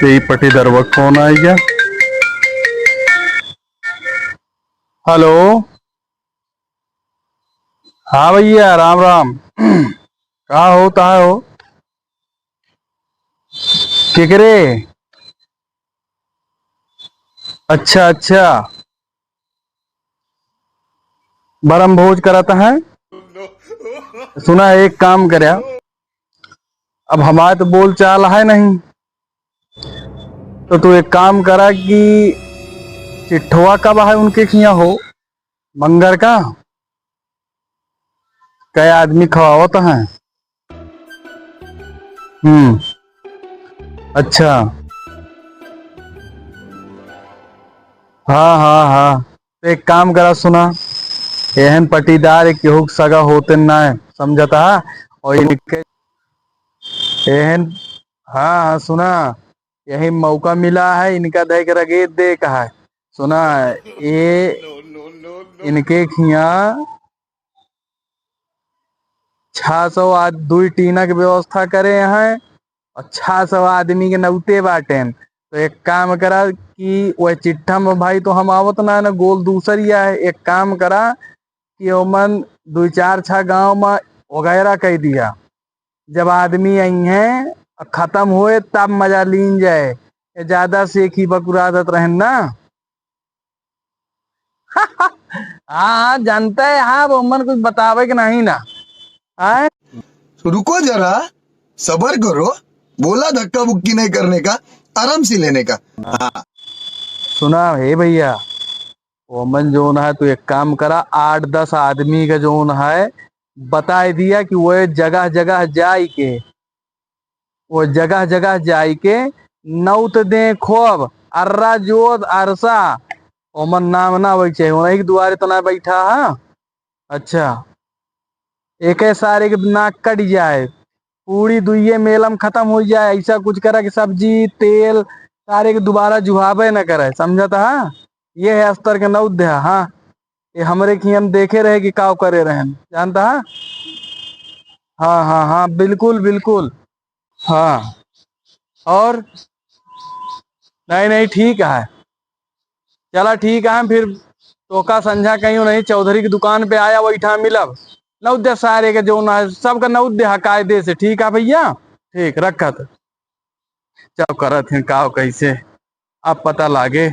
यही पटीदार कौन आई गया। हेलो। हाँ भैया, राम राम। कहाँ हो, कहाँ हो? केकरे? अच्छा अच्छा। बरम भोज कराता है। सुना है, एक काम करया। अब हमारे तो बोल चाल है नहीं, तो तू एक काम करा कि चिट्ठवा कब है उनके खिया हो, मंगर का। कई आदमी खवावत है। हम्म। अच्छा। हाँ हाँ हाँ। तो एक काम करा, सुना, एहन पटीदार एक केहू के सगा होते ना है, समझता है। और इनके एहन, हाँ हाँ, सुना, यही मौका मिला है इनका देख रगे दे कहा है। सुना, ये इनके खिया 600 दुई टीना की व्यवस्था करे हैं, और 600 आदमी के नौते बाटे। तो एक काम करा कि वह चिट्ठा में भाई तो हम आवत ना ना गोल दूसरी है, एक काम करा कि ओमन दो चार छह गांव में वगैरह कह दिया। जब आदमी आई हैं खत्म होए तब मजा लीन जाए, ये ज्यादा सेखी बकुरादत रहन ना। हाँ हाँ, जानता है, हाँ वो मन कुछ बतावे कि नहीं ना। आए। रुको जरा, सबर करो। बोला धक्का बुक्की नहीं करने का, आराम से लेने का। हाँ। सुना हे भैया, ओमन जोन है तो एक काम करा, 8-10 आदमी का जोन है बता दिया कि वो जगह जगह जाई के, वो जगह जगह जाई के नौत दे खोब, अर्रा जोत अरसा। ओमन नाम ना वही चाहिए, उन्हीं के दुआरे तो ना बैठा है। अच्छा। एक सारे के नाक कट जाए, पूरी दुइये मेलम खत्म हो जाए, ऐसा कुछ करा कि सब्जी तेल सारे के दोबारा जुहावे न करे, समझता है। ये है अस्तर के नौद्य है, हाँ। ये हमरे की हम देखे रहे कि काव करे रहे, जानता है। हाँ हाँ हाँ, बिल्कुल बिल्कुल। हाँ। और नहीं नहीं, ठीक है। चला ठीक है, फिर तोका संझा कहीं नहीं, चौधरी की दुकान पे आया वही ठा मिलब। नौद्य सारे के जो ना सबका नौद्य है कायदे से, ठीक है भैया। ठीक रखत। चल करत हैं काव कैसे, अब पता लागे।